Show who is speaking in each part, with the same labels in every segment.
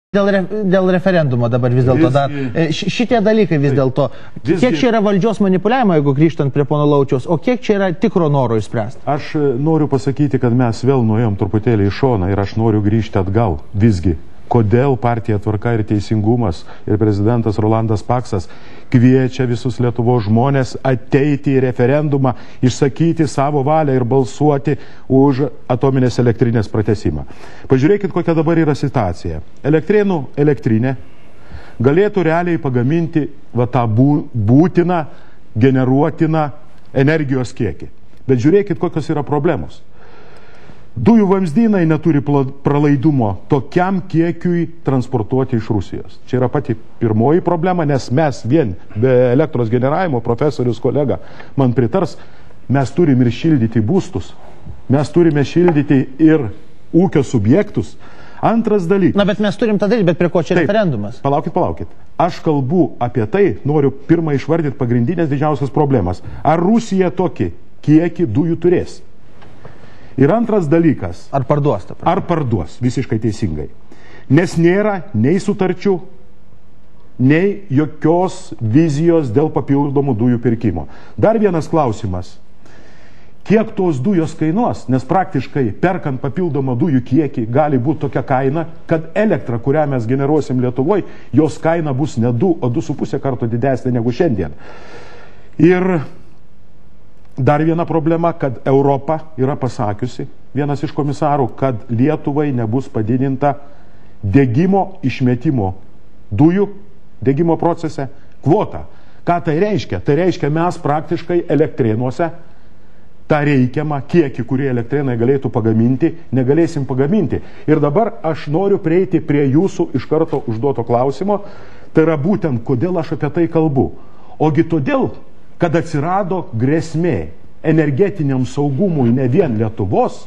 Speaker 1: Dėl referendumo dabar vis dėlto dar. Šitie dalykai vis dėlto. Kiek čia yra valdžios manipuliavimo, jeigu grįžtant prie pono Laučiaus, o kiek čia yra tikro noro išspręsti?
Speaker 2: Aš noriu pasakyti, kad mes vėl nuėjom truputėlį į šoną ir aš noriu grįžti atgal visgi. Kodėl partija Tvarka ir Teisingumas ir prezidentas Rolandas Paksas kviečia visus Lietuvos žmonės ateiti į referendumą, išsakyti savo valią ir balsuoti už atominės elektrinės pratesimą. Pažiūrėkit, kokia dabar yra situacija. Elektrėnų elektrinė galėtų realiai pagaminti tą būtiną, generuotiną energijos kiekį. Bet žiūrėkit, kokios yra problemos. Dujų vamzdynai neturi pralaidumo tokiam kiekiui transportuoti iš Rusijos. Čia yra pati pirmoji problema, nes mes vien be elektros generavimo, profesorius kolega man pritars, mes turim ir šildyti būstus, mes turime šildyti ir ūkio subjektus. Antras dalykas.
Speaker 1: Na, bet mes turim tą daryti, bet prie ko čia referendumas?
Speaker 2: Palaukit. Aš kalbu apie tai, noriu pirmą išvardyti pagrindinės didžiausias problemas. Ar Rusija tokį kiekį dujų turės? Ir antras dalykas.
Speaker 1: Ar parduos?
Speaker 2: Ar parduos, visiškai teisingai. Nes nėra nei sutarčių, nei jokios vizijos dėl papildomų dujų pirkimo. Dar vienas klausimas. Kiek tos dujos kainuos? Nes praktiškai perkant papildomą dujų kiekį gali būti tokia kaina, kad elektra, kurią mes generuosim Lietuvoje, jos kaina bus ne 2, o 2,5 karto didesnė negu šiandien. Ir dar viena problema, kad Europa yra pasakiusi, vienas iš komisarų, kad Lietuvai nebus padidinta degimo išmetimo dujų, degimo procese kvota. Ką tai reiškia? Tai reiškia, mes praktiškai elektrėnuose tą reikiamą kiekį, kurį elektrėnai galėtų pagaminti, negalėsim pagaminti. Ir dabar aš noriu prieiti prie jūsų iš karto užduoto klausimo. Tai yra būtent, kodėl aš apie tai kalbu. Ogi todėl, kad atsirado grėsmė energetiniam saugumui ne vien Lietuvos,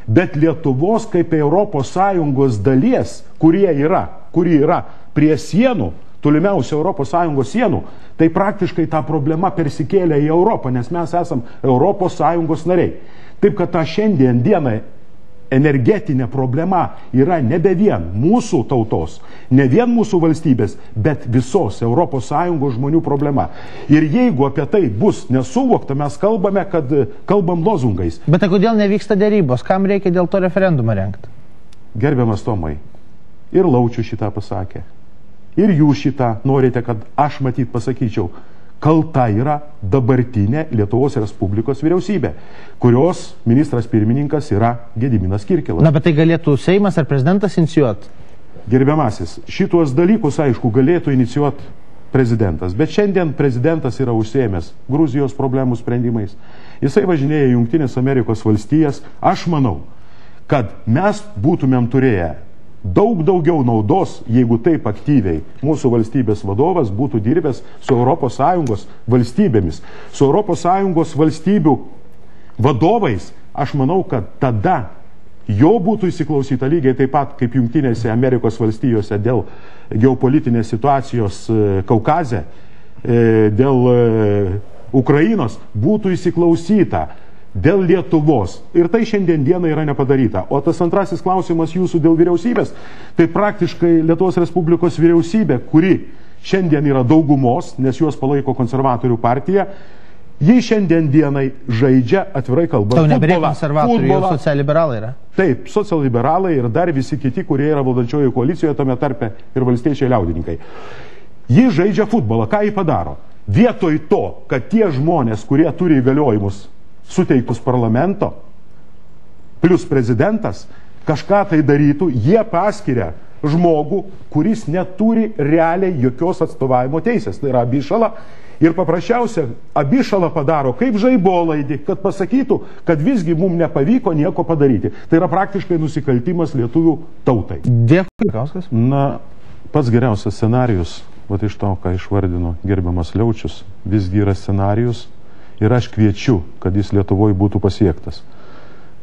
Speaker 2: bet Lietuvos kaip ES dalies, kuri yra prie sienų, tolimiausių ES sienų, tai praktiškai ta problema persikėlė į Europą, nes mes esam ES nariai. Taip, kad ta šiandien dienai energetinė problema yra nebe vien mūsų tautos, ne vien mūsų valstybės, bet visos ES žmonių problema. Ir jeigu apie tai bus nesuvokta, mes kalbam lozungais.
Speaker 1: Bet tai kodėl nevyksta dėrybos? Kam reikia dėl to referendumą rengti?
Speaker 2: Gerbiamas Tomai, ir Laučius šitą pasakė, ir jūs šitą norite, kad aš matyt pasakyčiau. Kalta yra dabartinė Lietuvos Respublikos vyriausybė, kurios ministras pirmininkas yra Gediminas Kirkilas.
Speaker 1: Na, bet tai galėtų Seimas ar prezidentas inicijuoti?
Speaker 2: Gerbiamasis, šituos dalykus, aišku, galėtų inicijuoti prezidentas, bet šiandien prezidentas yra užsiėmęs Gruzijos problemų sprendimais. Jisai važinėja į Jungtinės Amerikos valstijas. Aš manau, kad mes būtumėm turėję daug daugiau naudos, jeigu taip aktyviai mūsų valstybės vadovas būtų dirbęs su ES valstybėmis, su ES valstybių vadovais. Aš manau, kad tada jo būtų įsiklausyta lygiai taip pat kaip Jungtinėse Amerikos valstijose dėl geopolitinės situacijos Kaukaze, dėl Ukrainos, būtų įsiklausyta dėl Lietuvos. Ir tai šiandien dieną yra nepadaryta. O tas antrasis klausimas jūsų dėl vyriausybės, tai praktiškai Lietuvos Respublikos vyriausybė, kuri šiandien yra daugumos, nes juos palaiko konservatorių partija, ji šiandien dienai žaidžia, atvirai kalbant,
Speaker 1: futbolą. Tau nebereikia konservatorių, jau socialliberalai yra.
Speaker 2: Taip, socialliberalai ir dar visi kiti, kurie yra valdančioje koalicijoje, tame tarpe ir valstiečiai liaudininkai. Ji žaidžia futbolą. Ką ji padaro? Vietoj to, kad tie žmonės, kurie turi įgaliojimus suteiktus parlamento, plus prezidentas, kažką tai darytų, jie paskiria žmogų, kuris neturi realiai jokios atstovavimo teisės. Tai yra Abišala. Ir paprasčiausia, Abišala padaro kaip žaibolaidį, kad pasakytų, kad visgi mums nepavyko nieko padaryti. Tai yra praktiškai nusikaltimas lietuvių tautai.
Speaker 1: Dėkui, Kauskas.
Speaker 2: Na, pats geriausias scenarijus, vat iš to, ką išvardino gerbiamas Liaučius, visgi yra scenarijus. Ir aš kviečiu, kad jis Lietuvoje būtų pasiektas.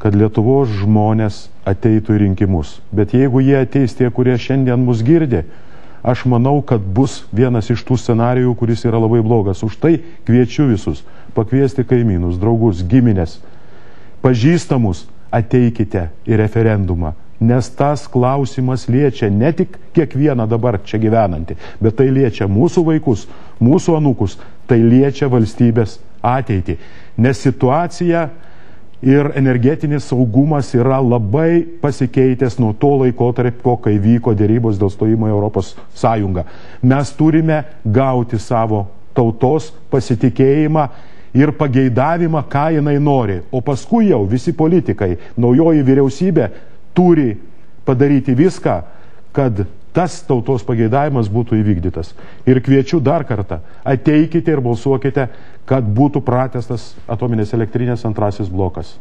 Speaker 2: Kad Lietuvos žmonės ateitų į rinkimus. Bet jeigu jie ateis tie, kurie šiandien mus girdi, aš manau, kad bus vienas iš tų scenarijų, kuris yra labai blogas. Už tai kviečiu visus pakviesti kaimynus, draugus, giminės, pažįstamus, ateikite į referendumą. nes tas klausimas liečia ne tik kiekvieną dabar čia gyvenantį, bet tai liečia mūsų vaikus, mūsų anūkus, tai liečia valstybės ateitį. Nes situacija ir energetinis saugumas yra labai pasikeitęs nuo to laikotarpio, kai vyko dėrybos dėl stojimo į Europos Sąjungą. Mes turime gauti savo tautos pasitikėjimą ir pageidavimą, ką jinai nori. O paskui jau visi politikai, naujoji vyriausybė turi padaryti viską, kad tas tautos pageidavimas būtų įvykdytas. Ir kviečiu dar kartą, ateikite ir balsuokite, kad būtų pratęstas atominės elektrinės antrasis blokas.